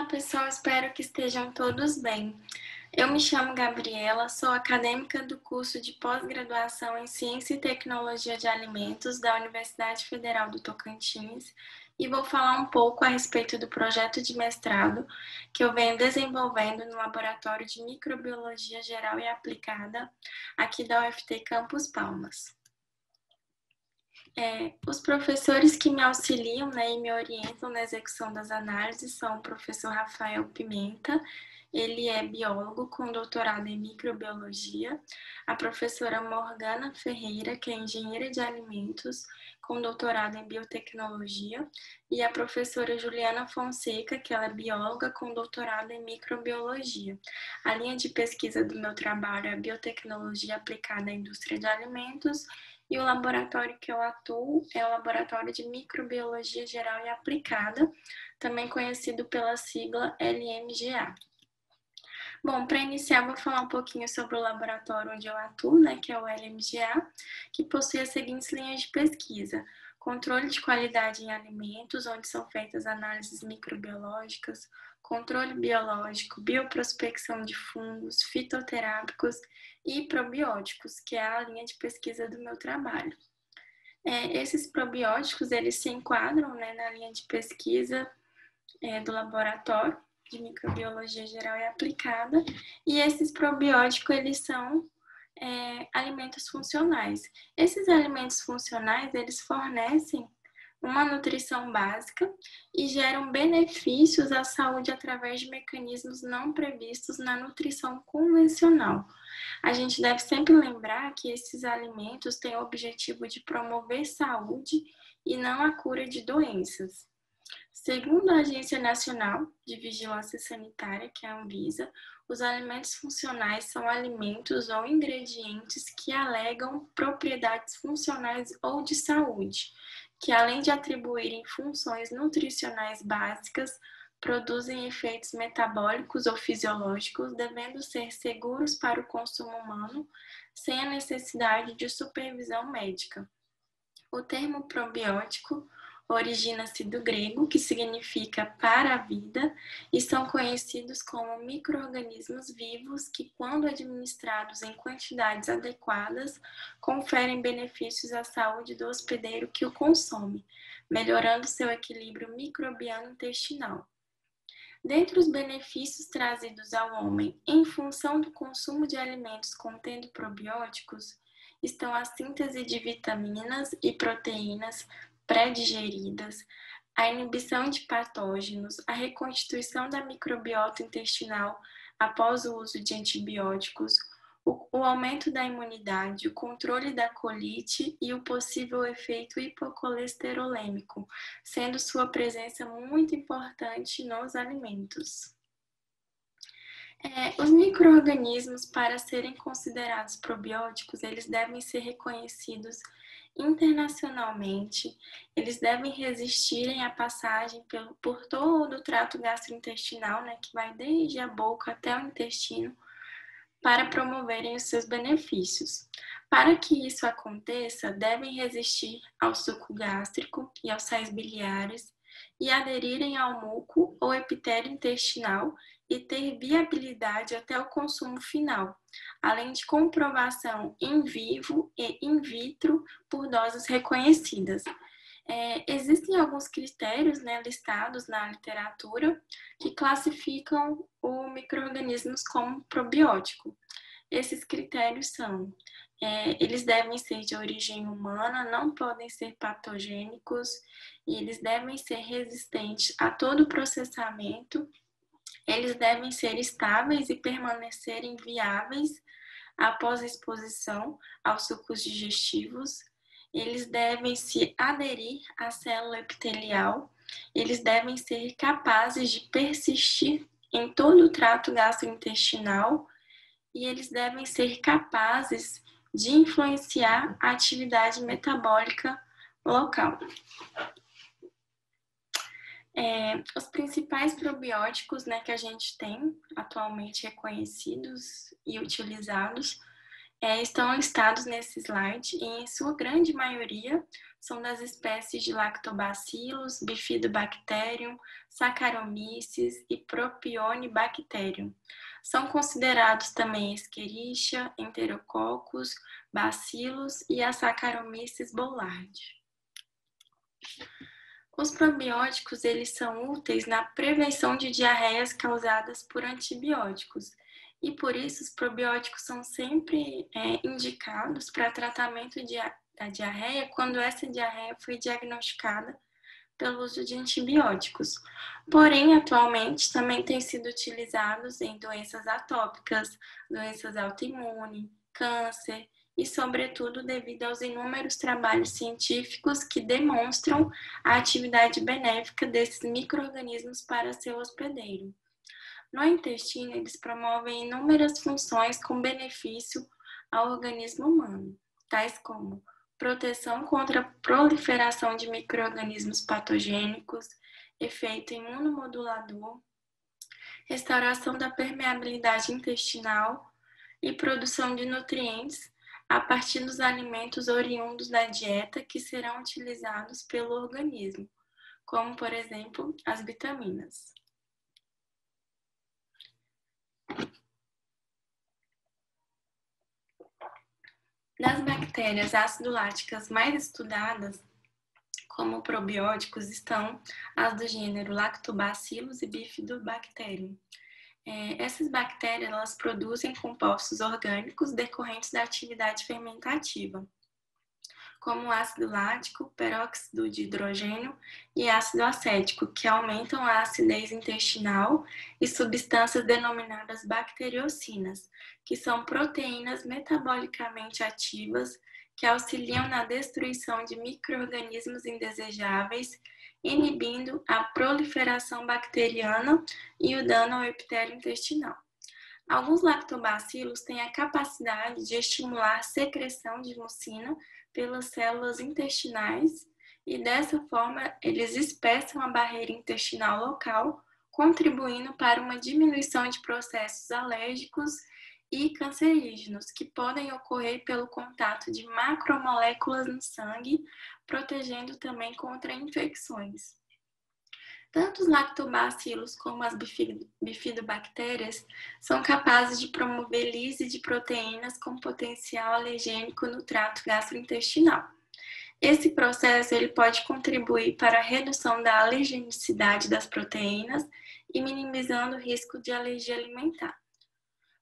pessoal, espero que estejam todos bem. Eu me chamo Gabriela, sou acadêmica do curso de pós-graduação em Ciência e Tecnologia de Alimentos da Universidade Federal do Tocantins e vou falar um pouco a respeito do projeto de mestrado que eu venho desenvolvendo no Laboratório de Microbiologia Geral e Aplicada aqui da UFT Campus Palmas. Os professores que me auxiliam, e me orientam na execução das análises são o professor Rafael Pimenta, ele é biólogo com doutorado em microbiologia, a professora Morgana Ferreira, que é engenheira de alimentos com doutorado em biotecnologia, e a professora Juliana Fonseca, que ela é bióloga com doutorado em microbiologia. A linha de pesquisa do meu trabalho é a biotecnologia aplicada à indústria de alimentos, e o laboratório que eu atuo é o Laboratório de Microbiologia Geral e Aplicada, também conhecido pela sigla LMGA. Bom, para iniciar, vou falar um pouquinho sobre o laboratório onde eu atuo, que é o LMGA, que possui as seguintes linhas de pesquisa: controle de qualidade em alimentos, onde são feitas análises microbiológicas, controle biológico, bioprospecção de fungos, fitoterápicos e probióticos, que é a linha de pesquisa do meu trabalho. Esses probióticos, eles se enquadram na linha de pesquisa do laboratório de microbiologia geral e aplicada, e esses probióticos, eles são alimentos funcionais. Esses alimentos funcionais, eles fornecem uma nutrição básica e geram benefícios à saúde através de mecanismos não previstos na nutrição convencional. A gente deve sempre lembrar que esses alimentos têm o objetivo de promover saúde e não a cura de doenças. Segundo a Agência Nacional de Vigilância Sanitária, que é a Anvisa, os alimentos funcionais são alimentos ou ingredientes que alegam propriedades funcionais ou de saúde, que além de atribuírem funções nutricionais básicas, produzem efeitos metabólicos ou fisiológicos, devendo ser seguros para o consumo humano, sem a necessidade de supervisão médica. O termo probiótico origina-se do grego, que significa para a vida, e são conhecidos como micro-organismos vivos que, quando administrados em quantidades adequadas, conferem benefícios à saúde do hospedeiro que o consome, melhorando seu equilíbrio microbiano intestinal. Dentre os benefícios trazidos ao homem em função do consumo de alimentos contendo probióticos, estão a síntese de vitaminas e proteínas pré-digeridas, a inibição de patógenos, a reconstituição da microbiota intestinal após o uso de antibióticos, o aumento da imunidade, o controle da colite e o possível efeito hipocolesterolêmico, sendo sua presença muito importante nos alimentos. Os micro-organismos, para serem considerados probióticos, eles devem ser reconhecidos internacionalmente, eles devem resistirem à passagem por todo o trato gastrointestinal, que vai desde a boca até o intestino, para promoverem os seus benefícios. Para que isso aconteça, devem resistir ao suco gástrico e aos sais biliares e aderirem ao muco ou epitélio intestinal e ter viabilidade até o consumo final, além de comprovação in vivo e in vitro por doses reconhecidas. Existem alguns critérios listados na literatura que classificam os micro-organismos como probiótico. Esses critérios são: eles devem ser de origem humana, não podem ser patogênicos, e eles devem ser resistentes a todo processamento, eles devem ser estáveis e permanecerem viáveis após a exposição aos sucos digestivos, eles devem se aderir à célula epitelial, eles devem ser capazes de persistir em todo o trato gastrointestinal e eles devem ser capazes de influenciar a atividade metabólica local. Os principais probióticos que a gente tem atualmente reconhecidos e utilizados estão listados nesse slide e, em sua grande maioria, são das espécies de Lactobacillus, Bifidobacterium, Saccharomyces e Propionibacterium. São considerados também Escherichia, Enterococcus, Bacillus e a Saccharomyces boulardii. Os probióticos, eles são úteis na prevenção de diarreias causadas por antibióticos. E por isso os probióticos são sempre indicados para tratamento da diarreia quando essa diarreia foi diagnosticada pelo uso de antibióticos. Porém, atualmente também têm sido utilizados em doenças atópicas, doenças autoimunes, câncer e, sobretudo, devido aos inúmeros trabalhos científicos que demonstram a atividade benéfica desses micro-organismos para seu hospedeiro. No intestino, eles promovem inúmeras funções com benefício ao organismo humano, tais como proteção contra a proliferação de micro-organismos patogênicos, efeito imunomodulador, restauração da permeabilidade intestinal e produção de nutrientes a partir dos alimentos oriundos da dieta que serão utilizados pelo organismo, como, por exemplo, as vitaminas. Das bactérias ácido-láticas mais estudadas, como probióticos, estão as do gênero Lactobacillus e Bifidobacterium. Essas bactérias, elas produzem compostos orgânicos decorrentes da atividade fermentativa, como ácido lático, peróxido de hidrogênio e ácido acético, que aumentam a acidez intestinal, e substâncias denominadas bacteriocinas, que são proteínas metabolicamente ativas que auxiliam na destruição de micro-organismos indesejáveis, inibindo a proliferação bacteriana e o dano ao epitélio intestinal. Alguns lactobacilos têm a capacidade de estimular a secreção de mucina pelas células intestinais e, dessa forma, eles espessam a barreira intestinal local, contribuindo para uma diminuição de processos alérgicos e cancerígenos, que podem ocorrer pelo contato de macromoléculas no sangue, protegendo também contra infecções. Tanto os lactobacilos como as bifidobactérias são capazes de promover lise de proteínas com potencial alergênico no trato gastrointestinal. Esse processo ele pode contribuir para a redução da alergenicidade das proteínas e minimizando o risco de alergia alimentar.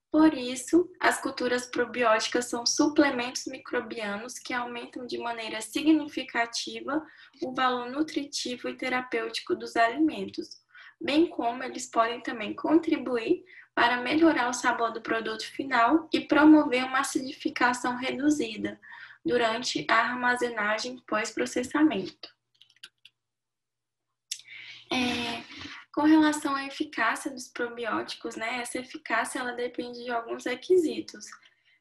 Por isso, as culturas probióticas são suplementos microbianos que aumentam de maneira significativa o valor nutritivo e terapêutico dos alimentos, bem como eles podem também contribuir para melhorar o sabor do produto final e promover uma acidificação reduzida durante a armazenagem pós-processamento. Com relação à eficácia dos probióticos, essa eficácia ela depende de alguns requisitos,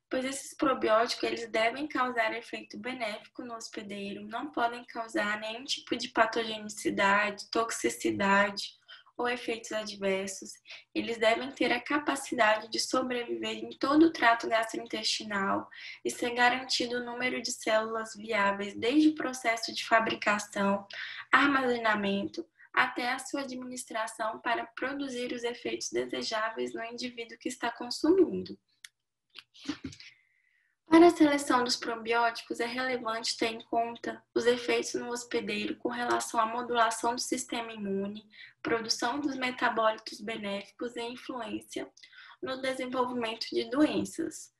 pois esses probióticos eles devem causar efeito benéfico no hospedeiro, não podem causar nenhum tipo de patogenicidade, toxicidade ou efeitos adversos. Eles devem ter a capacidade de sobreviver em todo o trato gastrointestinal e ser garantido o número de células viáveis desde o processo de fabricação, armazenamento, até a sua administração para produzir os efeitos desejáveis no indivíduo que está consumindo. Para a seleção dos probióticos, é relevante ter em conta os efeitos no hospedeiro com relação à modulação do sistema imune, produção dos metabólitos benéficos e influência no desenvolvimento de doenças.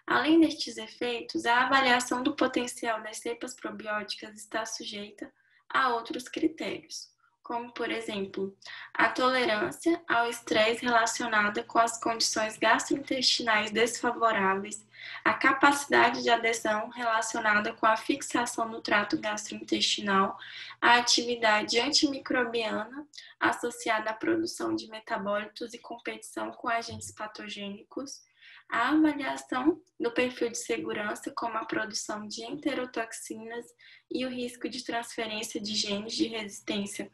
Além destes efeitos, a avaliação do potencial das cepas probióticas está sujeita a outros critérios, como, por exemplo, a tolerância ao estresse relacionada com as condições gastrointestinais desfavoráveis, a capacidade de adesão relacionada com a fixação no trato gastrointestinal, a atividade antimicrobiana associada à produção de metabólitos e competição com agentes patogênicos, a avaliação do perfil de segurança, como a produção de enterotoxinas e o risco de transferência de genes de resistência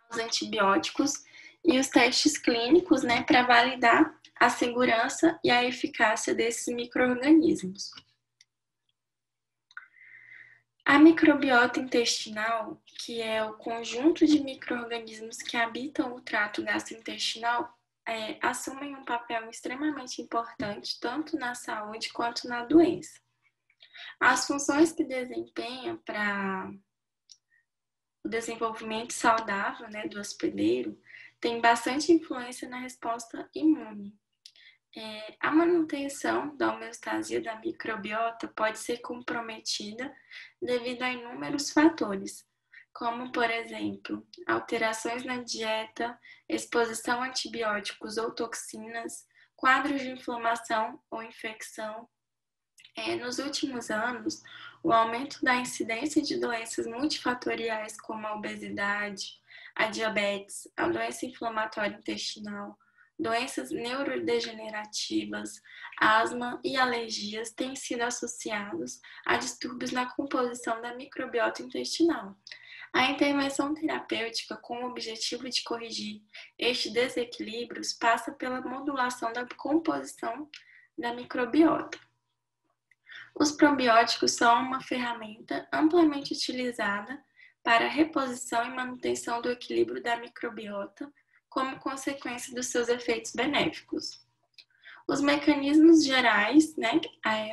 aos antibióticos, e os testes clínicos, né, para validar a segurança e a eficácia desses micro-organismos. A microbiota intestinal, que é o conjunto de micro-organismos que habitam o trato gastrointestinal, assumem um papel extremamente importante tanto na saúde quanto na doença. As funções que desempenham para o desenvolvimento saudável, né, do hospedeiro têm bastante influência na resposta imune. A manutenção da homeostasia da microbiota pode ser comprometida devido a inúmeros fatores, como, por exemplo, alterações na dieta, exposição a antibióticos ou toxinas, quadros de inflamação ou infecção. Nos últimos anos, o aumento da incidência de doenças multifatoriais como a obesidade, a diabetes, a doença inflamatória intestinal, doenças neurodegenerativas, asma e alergias têm sido associados a distúrbios na composição da microbiota intestinal. A intervenção terapêutica com o objetivo de corrigir estes desequilíbrios passa pela modulação da composição da microbiota. Os probióticos são uma ferramenta amplamente utilizada para a reposição e manutenção do equilíbrio da microbiota como consequência dos seus efeitos benéficos. Os mecanismos gerais, né,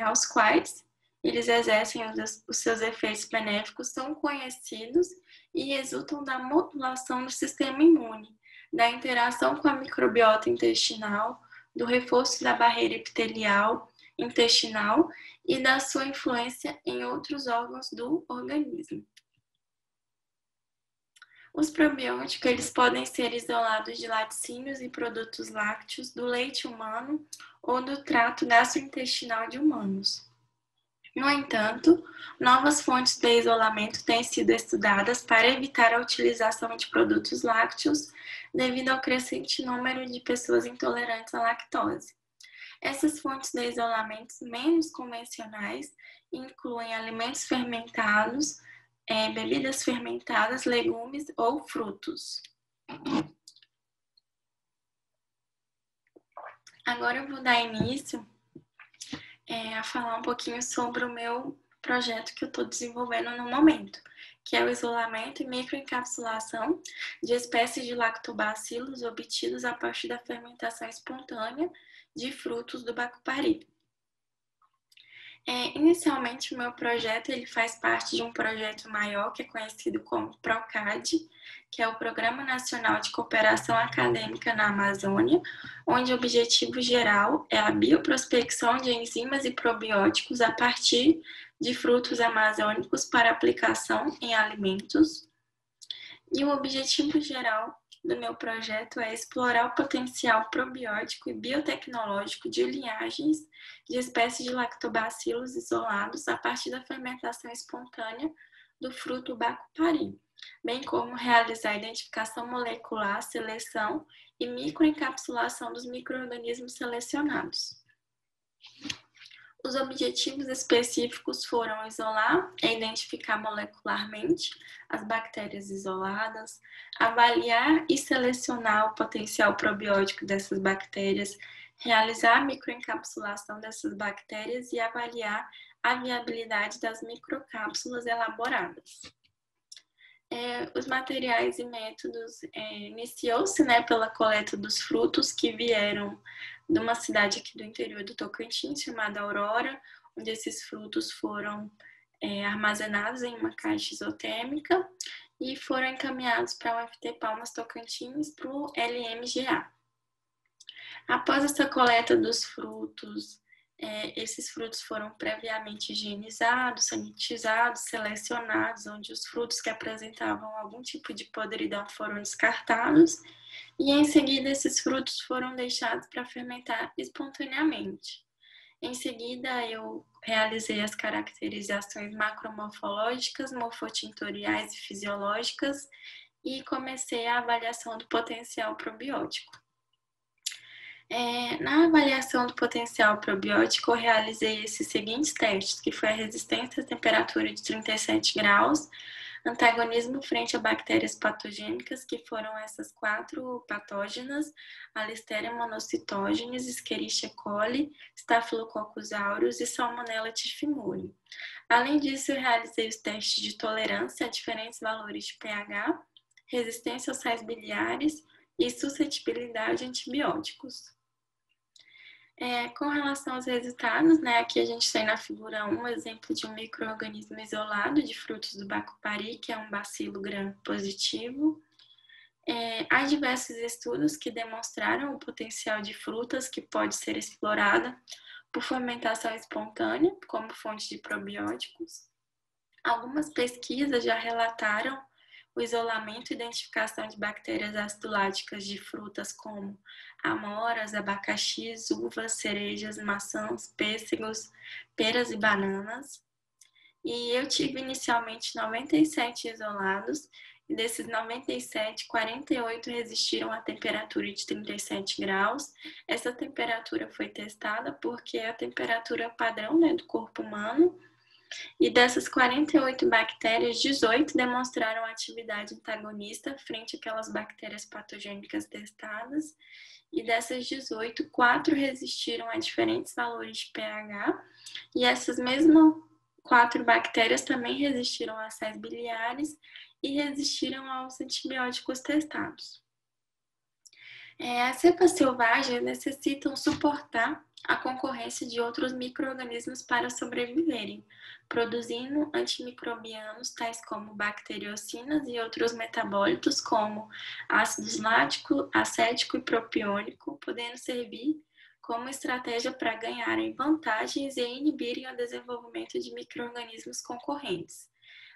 aos quais eles exercem os seus efeitos benéficos são conhecidos e resultam da modulação do sistema imune, da interação com a microbiota intestinal, do reforço da barreira epitelial intestinal e da sua influência em outros órgãos do organismo. Os probióticos eles podem ser isolados de laticínios e produtos lácteos, do leite humano ou do trato gastrointestinal de humanos. No entanto, novas fontes de isolamento têm sido estudadas para evitar a utilização de produtos lácteos devido ao crescente número de pessoas intolerantes à lactose. Essas fontes de isolamento menos convencionais incluem alimentos fermentados, bebidas fermentadas, legumes ou frutos. Agora eu vou dar início a falar um pouquinho sobre o meu projeto que eu estou desenvolvendo no momento, que é o isolamento e microencapsulação de espécies de lactobacilos obtidos a partir da fermentação espontânea de frutos do bacupari. Inicialmente, o meu projeto ele faz parte de um projeto maior que é conhecido como PROCAD, que é o Programa Nacional de Cooperação Acadêmica na Amazônia, onde o objetivo geral é a bioprospecção de enzimas e probióticos a partir de frutos amazônicos para aplicação em alimentos. E o objetivo geral do meu projeto é explorar o potencial probiótico e biotecnológico de linhagens de espécies de lactobacilos isolados a partir da fermentação espontânea do fruto bacupari, bem como realizar a identificação molecular, seleção e microencapsulação dos micro-organismos selecionados. Os objetivos específicos foram isolar e identificar molecularmente as bactérias isoladas, avaliar e selecionar o potencial probiótico dessas bactérias, realizar a microencapsulação dessas bactérias e avaliar a viabilidade das microcápsulas elaboradas. Os materiais e métodos iniciou-se pela coleta dos frutos que vieram de uma cidade aqui do interior do Tocantins, chamada Aurora, onde esses frutos foram armazenados em uma caixa isotérmica e foram encaminhados para o UFT Palmas Tocantins para o LMGA. Após essa coleta dos frutos, esses frutos foram previamente higienizados, sanitizados, selecionados, onde os frutos que apresentavam algum tipo de podridão foram descartados e em seguida esses frutos foram deixados para fermentar espontaneamente. Em seguida eu realizei as caracterizações macromorfológicas, morfotintoriais e fisiológicas e comecei a avaliação do potencial probiótico. Na avaliação do potencial probiótico, eu realizei esses seguintes testes, que foi a resistência à temperatura de 37 graus, Antagonismo frente a bactérias patogênicas, que foram essas 4 patógenas: a Listeria monocytogenes, Escherichia coli, Staphylococcus aureus e Salmonella typhimurium. Além disso, eu realizei os testes de tolerância a diferentes valores de pH, resistência aos sais biliares e suscetibilidade a antibióticos. Com relação aos resultados, né, aqui a gente tem na figura 1 um exemplo de um micro-organismo isolado de frutos do bacupari, que é um bacilo gram positivo. Há diversos estudos que demonstraram o potencial de frutas que pode ser explorada por fermentação espontânea, como fonte de probióticos. Algumas pesquisas já relataram o isolamento e identificação de bactérias acidoláticas de frutas como amoras, abacaxis, uvas, cerejas, maçãs, pêssegos, peras e bananas. E eu tive inicialmente 97 isolados, e desses 97, 48 resistiram à temperatura de 37 graus. Essa temperatura foi testada porque é a temperatura padrão, né, do corpo humano. E dessas 48 bactérias, 18 demonstraram atividade antagonista frente àquelas bactérias patogênicas testadas. E dessas 18, 4 resistiram a diferentes valores de pH. E essas mesmas 4 bactérias também resistiram a sais biliares e resistiram aos antibióticos testados. As cepas selvagens necessitam suportar a concorrência de outros micro-organismos para sobreviverem, produzindo antimicrobianos tais como bacteriocinas e outros metabólitos como ácido lático, acético e propiônico, podendo servir como estratégia para ganharem vantagens e inibirem o desenvolvimento de micro-organismos concorrentes.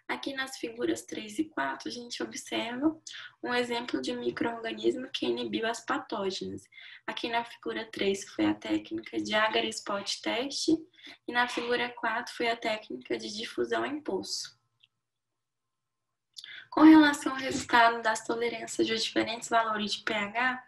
Aqui nas figuras 3 e 4, a gente observa um exemplo de micro-organismo que inibiu as patógenas. Aqui na figura 3 foi a técnica de agar-spot test e na figura 4 foi a técnica de difusão em pulso. Com relação ao resultado das tolerâncias de diferentes valores de pH,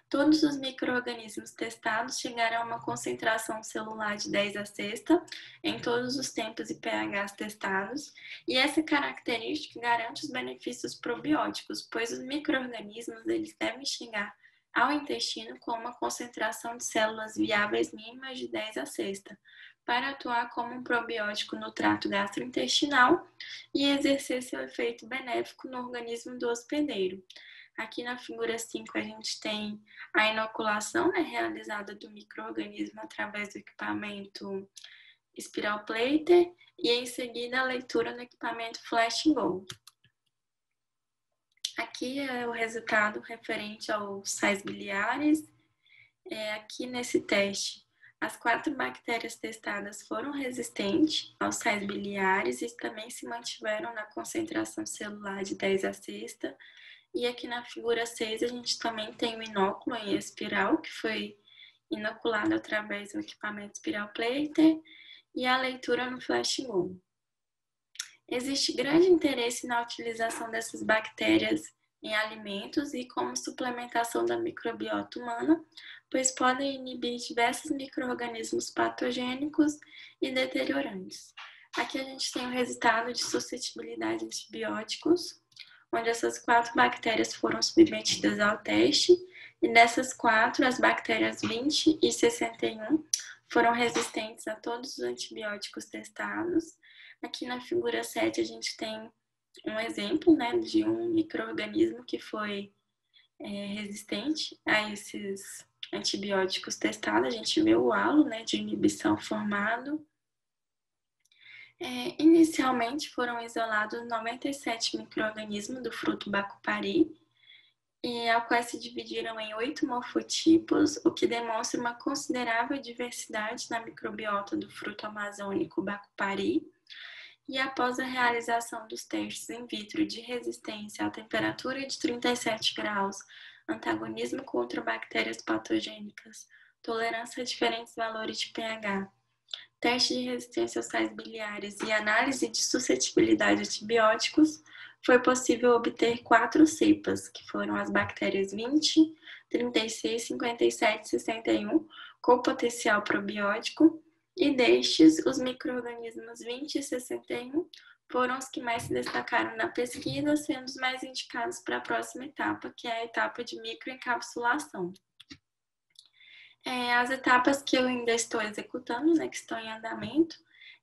todos os micro-organismos testados chegaram a uma concentração celular de 10 a sexta em todos os tempos e pHs testados, e essa característica garante os benefícios probióticos, pois os micro-organismos eles devem chegar ao intestino com uma concentração de células viáveis mínimas de 10 a sexta, para atuar como um probiótico no trato gastrointestinal e exercer seu efeito benéfico no organismo do hospedeiro. Aqui na figura 5 a gente tem a inoculação, né, realizada do micro-organismo através do equipamento Spiral Plater e em seguida a leitura no equipamento Flash Go. Aqui é o resultado referente aos sais biliares. Aqui nesse teste, as 4 bactérias testadas foram resistentes aos sais biliares e também se mantiveram na concentração celular de 10 a sexta. E aqui na figura 6 a gente também tem o inóculo em espiral, que foi inoculado através do equipamento Spiral Plater, e a leitura no Flash Go. Existe grande interesse na utilização dessas bactérias em alimentos e como suplementação da microbiota humana, pois podem inibir diversos micro-organismos patogênicos e deteriorantes. Aqui a gente tem o resultado de suscetibilidade a antibióticos, onde essas 4 bactérias foram submetidas ao teste, e dessas 4, as bactérias 20 e 61 foram resistentes a todos os antibióticos testados. Aqui na figura 7 a gente tem um exemplo, né, de um micro-organismo que foi resistente a esses antibióticos testados. A gente vê o halo, né, de inibição formado. Inicialmente foram isolados 97 micro-organismos do fruto bacupari, e ao qual se dividiram em 8 morfotipos, o que demonstra uma considerável diversidade na microbiota do fruto amazônico bacupari. E após a realização dos testes in vitro de resistência à temperatura de 37 graus, antagonismo contra bactérias patogênicas, tolerância a diferentes valores de pH, teste de resistência aos sais biliares e análise de suscetibilidade a antibióticos, foi possível obter 4 cepas, que foram as bactérias 20, 36, 57 e 61, com potencial probiótico, e destes, os micro-organismos 20 e 61 foram os que mais se destacaram na pesquisa, sendo os mais indicados para a próxima etapa, que é a etapa de microencapsulação. As etapas que eu ainda estou executando, né, que estão em andamento,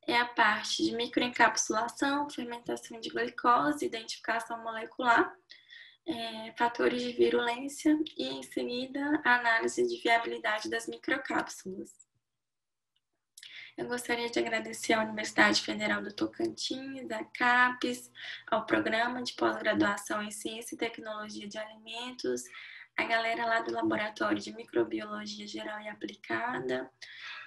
é a parte de microencapsulação, fermentação de glicose, identificação molecular, fatores de virulência e, em seguida, a análise de viabilidade das microcápsulas. Eu gostaria de agradecer à Universidade Federal do Tocantins, à CAPES, ao Programa de Pós-Graduação em Ciência e Tecnologia de Alimentos, a galera lá do Laboratório de Microbiologia Geral e Aplicada,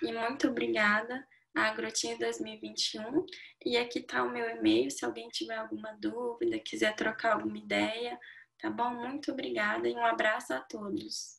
e muito obrigada à Agroteams 2021. E aqui está o meu e-mail, se alguém tiver alguma dúvida, quiser trocar alguma ideia, tá bom? Muito obrigada e um abraço a todos.